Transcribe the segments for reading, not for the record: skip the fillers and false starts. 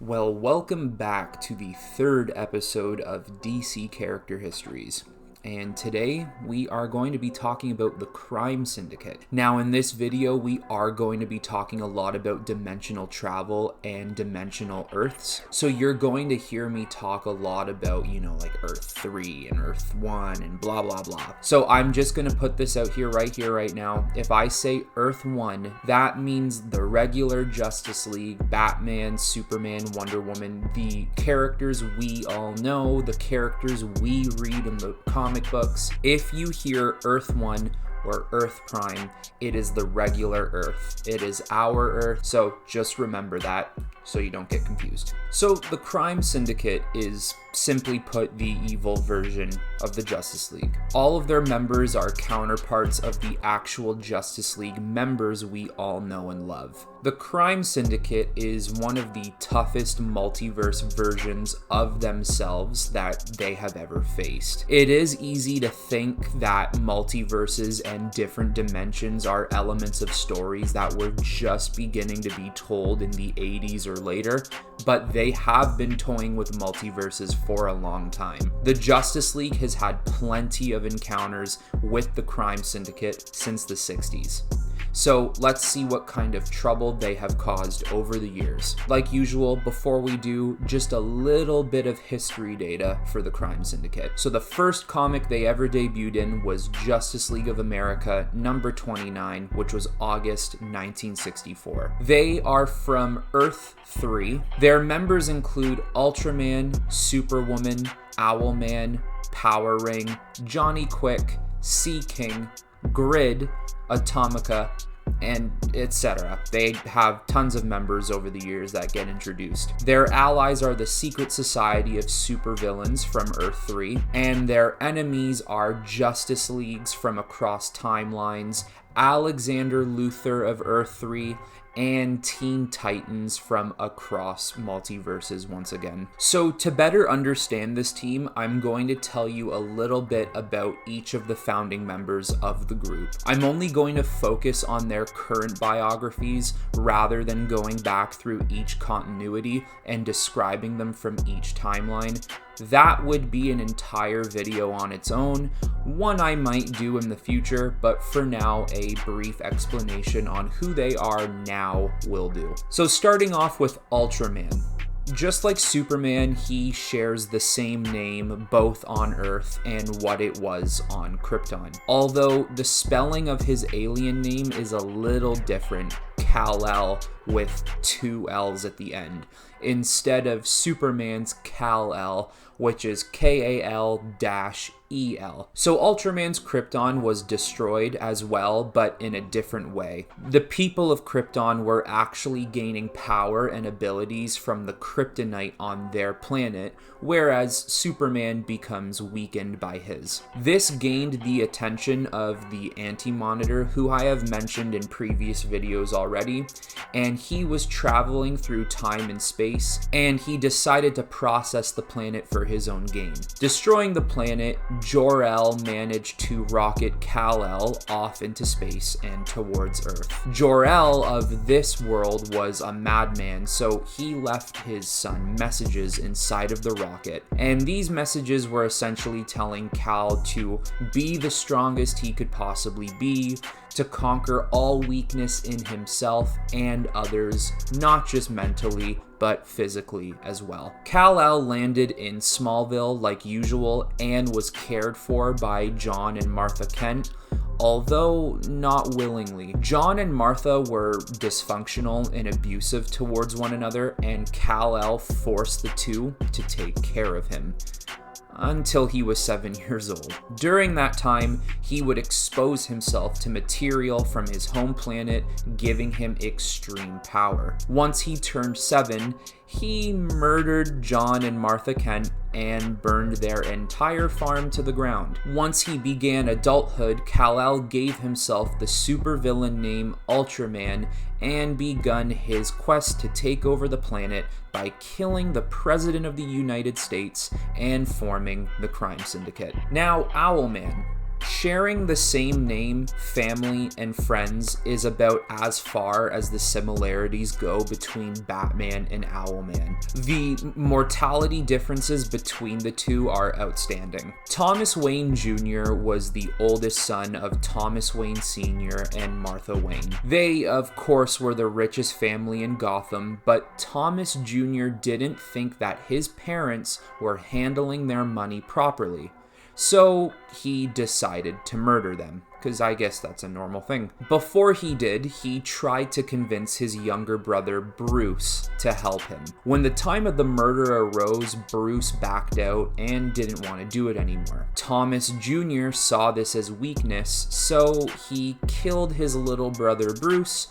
Well, welcome back to the third episode of DC Character Histories. And today we are going to be talking about the Crime Syndicate. Now in this video we are going to be talking a lot about dimensional travel and dimensional Earths. So you're going to hear me talk a lot about, like Earth.3 and Earth.1 and blah blah blah. So I'm just going to put this out here right now. If I say Earth.1, that means the regular Justice League, Batman, Superman, Wonder Woman, the characters we all know, the characters we read in the comic books. If you hear Earth.1 or Earth Prime, it is the regular Earth. It is our Earth, so just remember that so you don't get confused. So the Crime Syndicate is, simply put, the evil version of the Justice League. All of their members are counterparts of the actual Justice League members we all know and love. The Crime Syndicate is one of the toughest multiverse versions of themselves that they have ever faced. It is easy to think that multiverses and different dimensions are elements of stories that were just beginning to be told in the 80s or later, but they have been toying with multiverses for a long time. The Justice League has had plenty of encounters with the Crime Syndicate since the 60s. So let's see what kind of trouble they have caused over the years. Like usual, before we do, just a little bit of history data for the Crime Syndicate. So the first comic they ever debuted in was Justice League of America number 29, which was August 1964. They are from Earth.3. Their members include Ultraman, Superwoman, Owlman, Power Ring, Johnny Quick, Sea King, Grid, Atomica, and etc. They have tons of members over the years that get introduced. Their allies are the Secret Society of Supervillains from Earth.3, and their enemies are Justice Leagues from across timelines, Alexander Luthor of Earth.3, and Teen Titans from across multiverses once again. So to better understand this team, I'm going to tell you a little bit about each of the founding members of the group. I'm only going to focus on their current biographies rather than going back through each continuity and describing them from each timeline. That would be an entire video on its own, one I might do in the future, but for now, a brief explanation on who they are now will do. So starting off with Ultraman. Just like Superman, he shares the same name both on Earth and what it was on Krypton. Although the spelling of his alien name is a little different, Kal-El with two L's at the end, instead of Superman's Kal-El, which is Kal-El. So Ultraman's Krypton was destroyed as well, but in a different way. The people of Krypton were actually gaining power and abilities from the kryptonite on their planet, whereas Superman becomes weakened by his. This gained the attention of the Anti-Monitor, who I have mentioned in previous videos already, and he was traveling through time and space, and he decided to process the planet for his own gain. Destroying the planet, Jor-El managed to rocket Kal-El off into space and towards Earth. Jor-El of this world was a madman, so he left his son messages inside of the rocket, and these messages were essentially telling Kal to be the strongest he could possibly be, to conquer all weakness in himself and others, not just mentally, but physically as well. Kal-El landed in Smallville like usual and was cared for by John and Martha Kent, although not willingly. John and Martha were dysfunctional and abusive towards one another, and Kal-El forced the two to take care of him until he was 7 years old. During that time, he would expose himself to material from his home planet, giving him extreme power. Once he turned 7, he murdered John and Martha Kent and burned their entire farm to the ground. Once he began adulthood, Kal-El gave himself the supervillain name Ultraman and begun his quest to take over the planet by killing the President of the United States and forming the Crime Syndicate. Now, Owlman. Sharing the same name, family, and friends is about as far as the similarities go between Batman and Owlman. The mortality differences between the two are outstanding. Thomas Wayne Jr. was the oldest son of Thomas Wayne Sr. and Martha Wayne. They, of course, were the richest family in Gotham, but Thomas Jr. didn't think that his parents were handling their money properly. So he decided to murder them, because I guess that's a normal thing. Before he did, he tried to convince his younger brother Bruce to help him. When the time of the murder arose, Bruce backed out and didn't want to do it anymore. Thomas Jr. saw this as weakness, so he killed his little brother Bruce,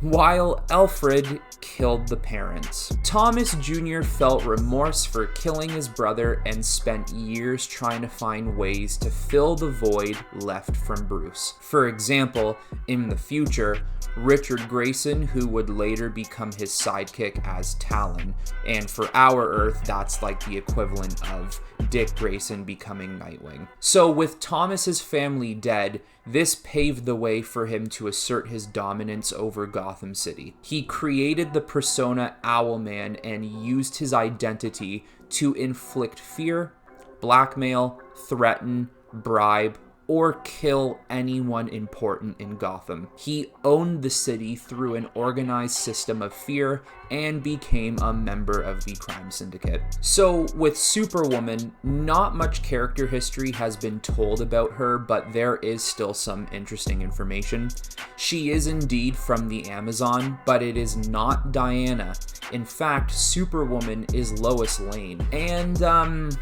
while Alfred killed the parents. Thomas Jr. felt remorse for killing his brother and spent years trying to find ways to fill the void left from Bruce. For example, in the future, Richard Grayson, who would later become his sidekick as Talon, and for our Earth, that's like the equivalent of Dick Grayson becoming Nightwing. So with Thomas's family dead, this paved the way for him to assert his dominance over Gotham City. He created the persona Owlman and used his identity to inflict fear, blackmail, threaten, bribe, or kill anyone important in Gotham. He owned the city through an organized system of fear and became a member of the Crime Syndicate. So with Superwoman, not much character history has been told about her, but there is still some interesting information. She is indeed from the Amazon, but it is not Diana. In fact, Superwoman is Lois Lane, and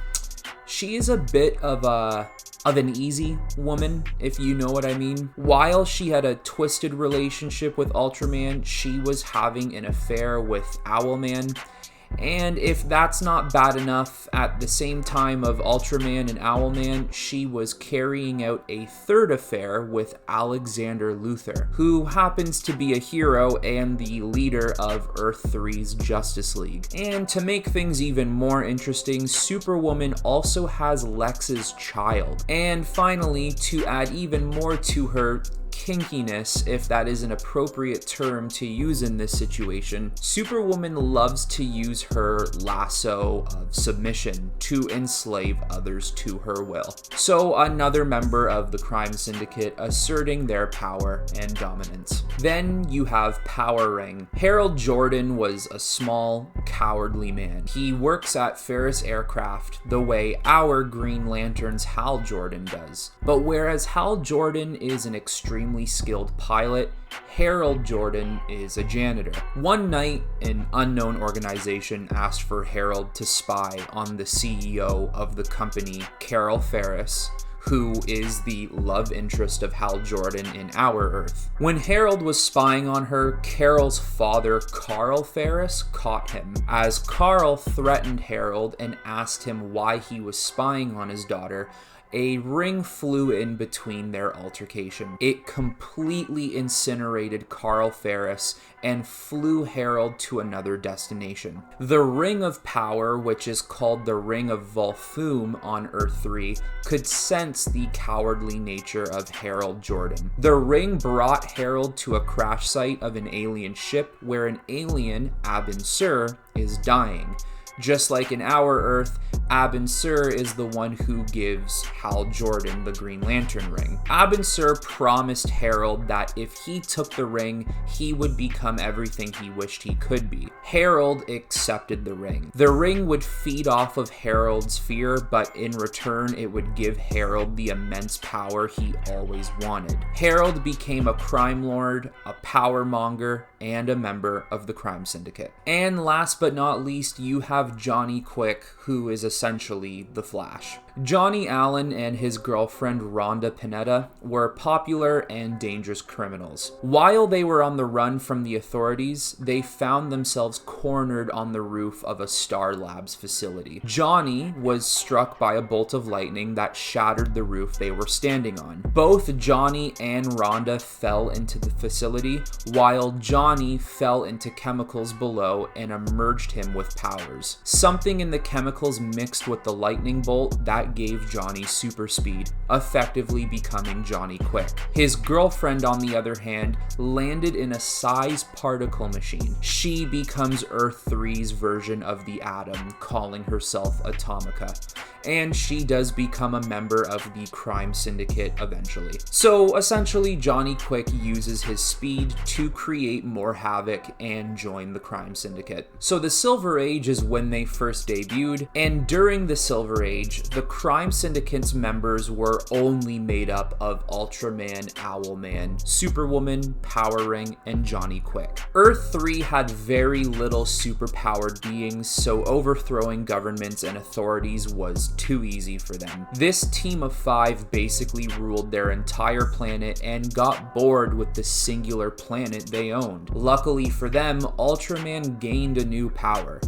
she is a bit of an easy woman, if you know what I mean. While she had a twisted relationship with Ultraman, she was having an affair with Owlman. And if that's not bad enough, at the same time of Ultraman and Owlman, she was carrying out a third affair with Alexander Luthor, who happens to be a hero and the leader of Earth-3's Justice League. And to make things even more interesting, Superwoman also has Lex's child. And finally, to add even more to her kinkiness, if that is an appropriate term to use in this situation, Superwoman loves to use her lasso of submission to enslave others to her will. So another member of the Crime Syndicate asserting their power and dominance. Then you have Power Ring. Harold Jordan was a small, cowardly man. He works at Ferris Aircraft the way our Green Lantern's Hal Jordan does. But whereas Hal Jordan is an extremely skilled pilot, Harold Jordan is a janitor. One night, an unknown organization asked for Harold to spy on the CEO of the company, Carol Ferris, who is the love interest of Hal Jordan in our Earth. When Harold was spying on her, Carol's father, Carl Ferris, caught him, as Carl threatened Harold and asked him why he was spying on his daughter. A ring flew in between their altercation. It completely incinerated Carl Ferris and flew Harold to another destination. The Ring of Power, which is called the Ring of Volthoom on Earth-3, could sense the cowardly nature of Harold Jordan. The ring brought Harold to a crash site of an alien ship where an alien, Abin Sur, is dying. Just like in our Earth, Abin Sur is the one who gives Hal Jordan the Green Lantern ring. Abin Sur promised Harold that if he took the ring, he would become everything he wished he could be. Harold accepted the ring. The ring would feed off of Harold's fear, but in return, it would give Harold the immense power he always wanted. Harold became a crime lord, a power monger, and a member of the Crime Syndicate. And last but not least, you have Johnny Quick, who is essentially the Flash. Johnny Allen and his girlfriend Rhonda Pineda were popular and dangerous criminals. While they were on the run from the authorities, they found themselves cornered on the roof of a Star Labs facility. Johnny was struck by a bolt of lightning that shattered the roof they were standing on. Both Johnny and Rhonda fell into the facility, while Johnny fell into chemicals below and emerged him with powers. Something in the chemicals mixed with the lightning bolt that that gave Johnny super speed, effectively becoming Johnny Quick. His girlfriend, on the other hand, landed in a size particle machine. She becomes Earth-3's version of the Atom, calling herself Atomica. And she does become a member of the Crime Syndicate eventually. So essentially, Johnny Quick uses his speed to create more havoc and join the Crime Syndicate. So the Silver Age is when they first debuted, and during the Silver Age, the Crime Syndicate's members were only made up of Ultraman, Owlman, Superwoman, Power Ring, and Johnny Quick. Earth-3 had very little superpowered beings, so overthrowing governments and authorities was too easy for them. This team of 5 basically ruled their entire planet and got bored with the singular planet they owned. Luckily for them, Ultraman gained a new power: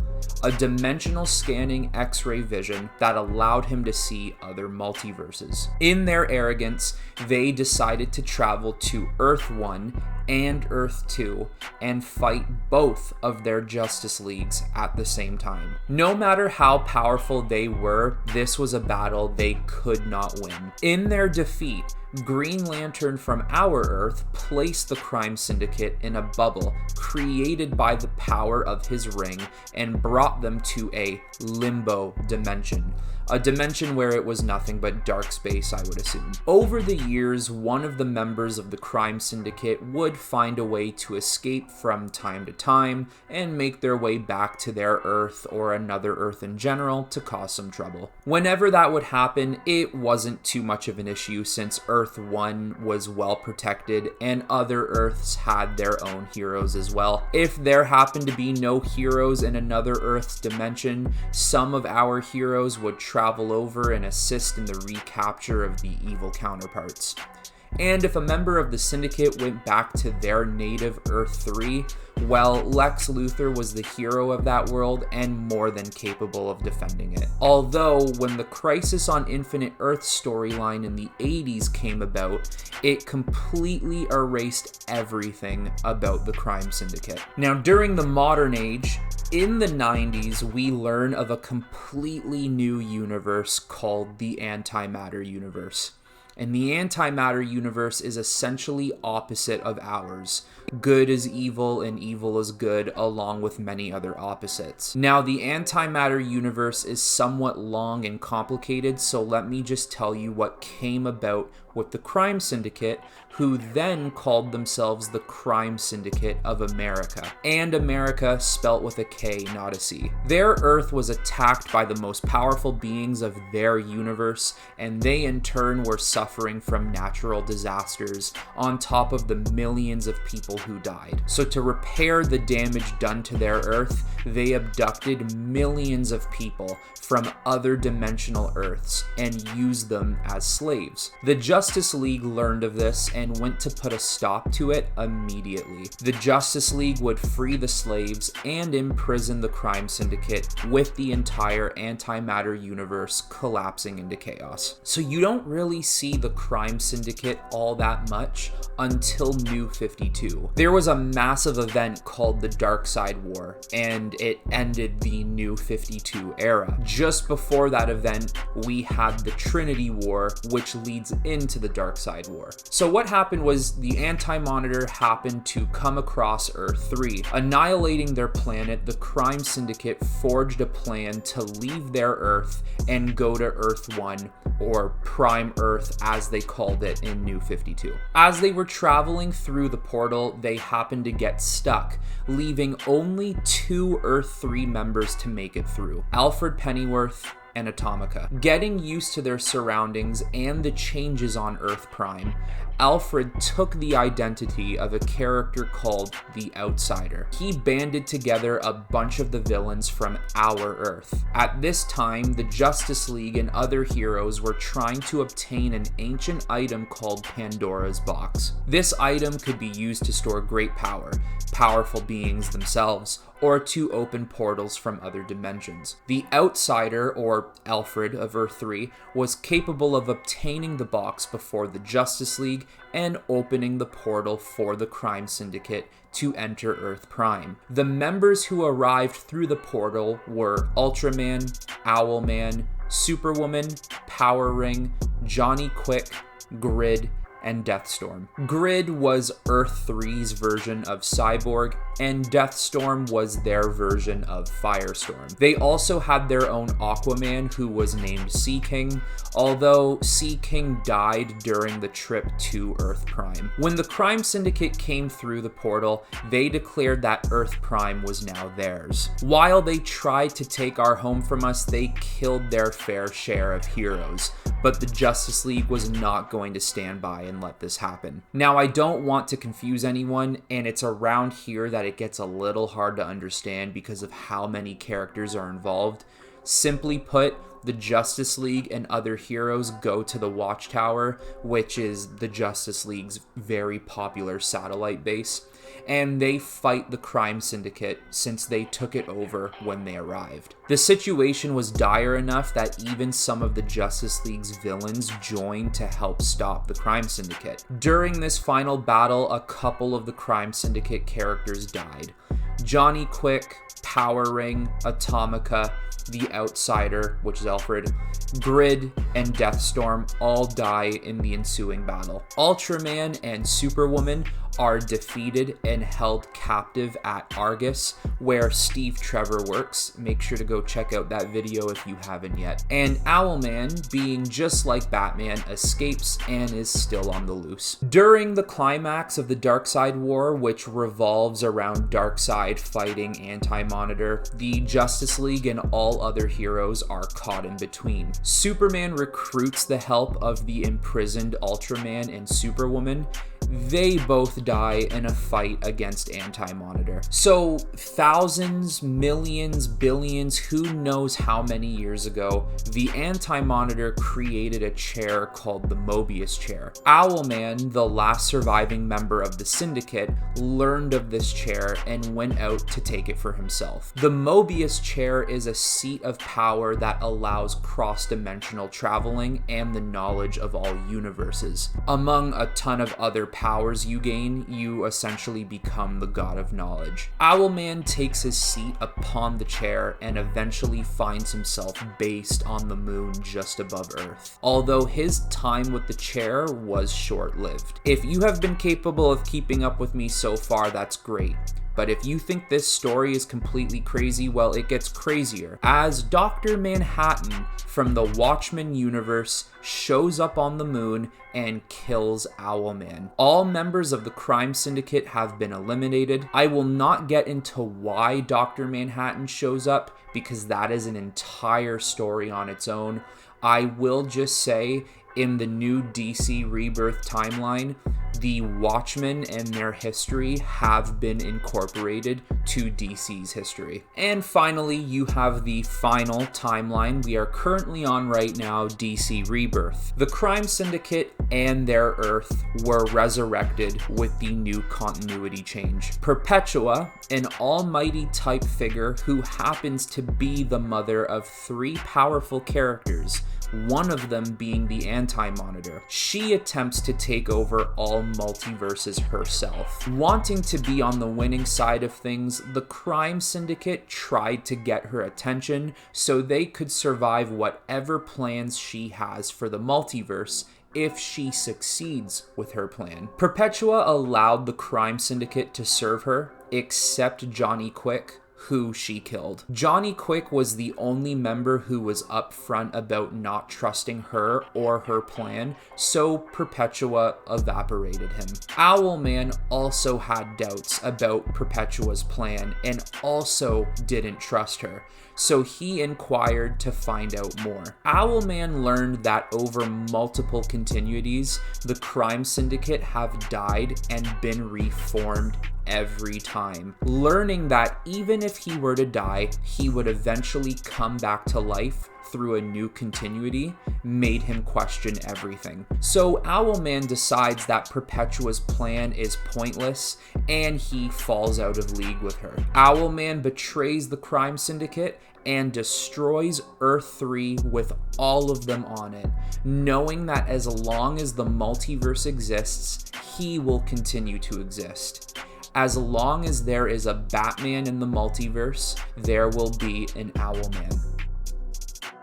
a dimensional scanning X-ray vision that allowed him to see other multiverses. In their arrogance, they decided to travel to Earth-1 and Earth-2 and fight both of their Justice Leagues at the same time. No matter how powerful they were, this was a battle they could not win. In their defeat, Green Lantern from our Earth placed the Crime Syndicate in a bubble created by the power of his ring and brought them to a limbo dimension. A dimension where it was nothing but dark space, I would assume. Over the years, one of the members of the Crime Syndicate would find a way to escape from time to time and make their way back to their Earth or another Earth in general to cause some trouble. Whenever that would happen, it wasn't too much of an issue since Earth-1 was well protected and other Earths had their own heroes as well. If there happened to be no heroes in another Earth's dimension, some of our heroes would travel over and assist in the recapture of the evil counterparts. And if a member of the Syndicate went back to their native Earth-3, well, Lex Luthor was the hero of that world and more than capable of defending it. Although, when the Crisis on Infinite Earth storyline in the 80s came about, it completely erased everything about the Crime Syndicate. Now, during the modern age, in the 90s, we learn of a completely new universe called the Antimatter Universe. And the Antimatter Universe is essentially opposite of ours. Good is evil and evil is good, along with many other opposites. Now, the Antimatter Universe is somewhat long and complicated, so let me just tell you what came about with the Crime Syndicate, who then called themselves the Crime Syndicate of America. And America spelt with a K, not a C. Their Earth was attacked by the most powerful beings of their universe, and they in turn were suffering from natural disasters on top of the millions of people who died. So to repair the damage done to their Earth, they abducted millions of people from other dimensional Earths and used them as slaves. The Justice League learned of this and went to put a stop to it immediately. The Justice League would free the slaves and imprison the Crime Syndicate, with the entire Antimatter Universe collapsing into chaos. So you don't really see the Crime Syndicate all that much until New 52. There was a massive event called the Darkseid War, and it ended the New 52 era. Just before that event, we had the Trinity War, which leads into the Darkseid War. So what happened was the Anti-Monitor happened to come across Earth-3. Annihilating their planet, the Crime Syndicate forged a plan to leave their Earth and go to Earth-1, or Prime Earth as they called it in New 52. As they were traveling through the portal, they happened to get stuck, leaving only 2 Earth-3 members to make it through: Alfred Pennyworth and Atomica. Getting used to their surroundings and the changes on Earth Prime, Alfred took the identity of a character called the Outsider. He banded together a bunch of the villains from our Earth. At this time, the Justice League and other heroes were trying to obtain an ancient item called Pandora's Box. This item could be used to store great power, powerful beings themselves, or to open portals from other dimensions. The Outsider, or Alfred of Earth-3, was capable of obtaining the box before the Justice League and opening the portal for the Crime Syndicate to enter Earth Prime. The members who arrived through the portal were Ultraman, Owlman, Superwoman, Power Ring, Johnny Quick, Grid, and Deathstorm. Grid was Earth-3's version of Cyborg, and Deathstorm was their version of Firestorm. They also had their own Aquaman, who was named Sea King, although Sea King died during the trip to Earth Prime. When the Crime Syndicate came through the portal, they declared that Earth Prime was now theirs. While they tried to take our home from us, they killed their fair share of heroes, but the Justice League was not going to stand by and let this happen. Now, I don't want to confuse anyone, and it's around here that it gets a little hard to understand because of how many characters are involved. Simply put, the Justice League and other heroes go to the Watchtower, which is the Justice League's very popular satellite base, and they fight the Crime Syndicate since they took it over when they arrived. The situation was dire enough that even some of the Justice League's villains joined to help stop the Crime Syndicate. During this final battle, a couple of the Crime Syndicate characters died. Johnny Quick, Power Ring, Atomica, the Outsider, which is Alfred, Grid, and Deathstorm all die in the ensuing battle. Ultraman and Superwoman are defeated and held captive at Argus, where Steve Trevor works. Make sure to go check out that video if you haven't yet. And Owlman, being just like Batman, escapes and is still on the loose. During the climax of the Darkseid War, which revolves around Darkseid fighting Anti-Monitor, the Justice League and all other heroes are caught in between. Superman recruits the help of the imprisoned Ultraman and Superwoman. They both die in a fight against Anti-Monitor. So thousands, millions, billions, who knows how many years ago, the Anti-Monitor created a chair called the Mobius chair. Owlman, the last surviving member of the Syndicate, learned of this chair and went out to take it for himself. The Mobius chair is a seat of power that allows cross-dimensional traveling and the knowledge of all universes. Among a ton of other powers you gain, you essentially become the god of knowledge. Owlman takes his seat upon the chair and eventually finds himself based on the moon just above Earth, although his time with the chair was short-lived. If you have been capable of keeping up with me so far, that's great. But if you think this story is completely crazy, well, it gets crazier, as Dr. Manhattan from the Watchmen universe shows up on the moon and kills Owlman. All members of the Crime Syndicate have been eliminated. I will not get into why Dr. Manhattan shows up, because that is an entire story on its own. I will just say, in the new DC Rebirth timeline, the Watchmen and their history have been incorporated to DC's history. And finally, you have the final timeline we are currently on right now, DC Rebirth. The Crime Syndicate and their Earth were resurrected with the new continuity change. Perpetua, an almighty type figure who happens to be the mother of three powerful characters, one of them being the Anti-Monitor. She attempts to take over all multiverses herself. Wanting to be on the winning side of things, the Crime Syndicate tried to get her attention so they could survive whatever plans she has for the multiverse if she succeeds with her plan. Perpetua allowed the Crime Syndicate to serve her, except Johnny Quick, who she killed. Johnny Quick was the only member who was upfront about not trusting her or her plan, so Perpetua evaporated him. Owlman also had doubts about Perpetua's plan and also didn't trust her, so he inquired to find out more. Owlman learned that over multiple continuities, the Crime Syndicate have died and been reformed every time. Learning that even if he were to die, he would eventually come back to life through a new continuity made him question everything. So Owlman decides that Perpetua's plan is pointless and he falls out of league with her. Owlman betrays the Crime Syndicate and destroys Earth-3 with all of them on it, knowing that as long as the multiverse exists, he will continue to exist. As long as there is a Batman in the multiverse, there will be an Owlman.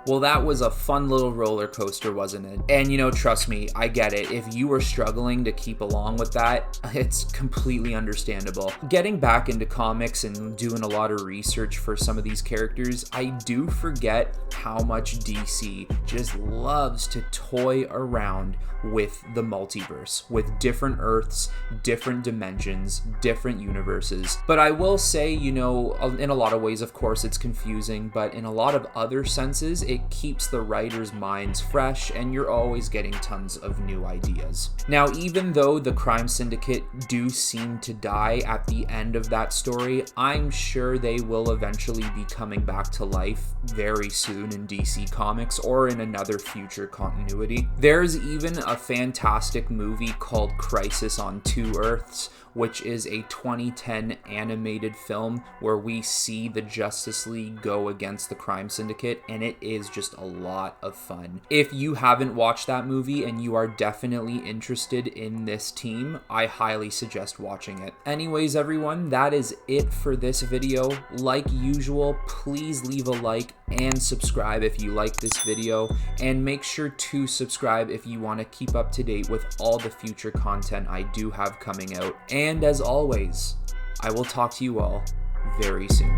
Well, that was a fun little roller coaster, wasn't it? And you know, trust me, I get it. If you were struggling to keep along with that, it's completely understandable. Getting back into comics and doing a lot of research for some of these characters, I do forget how much DC just loves to toy around with the multiverse, with different Earths, different dimensions, different universes. But I will say, you know, in a lot of ways, of course, it's confusing, but in a lot of other senses, it keeps the writers' minds fresh and you're always getting tons of new ideas. Now, even though the Crime Syndicate do seem to die at the end of that story, I'm sure they will eventually be coming back to life very soon in DC Comics or in another future continuity. There's even a fantastic movie called Crisis on Two Earths, which is a 2010 animated film where we see the Justice League go against the Crime Syndicate, and it is just a lot of fun. If you haven't watched that movie and you are definitely interested in this team, I highly suggest watching it. Anyways, everyone, that is it for this video. Like usual, please leave a like and subscribe if you like this video, and make sure to subscribe if you want to keep up to date with all the future content I do have coming out. And as always, I will talk to you all very soon.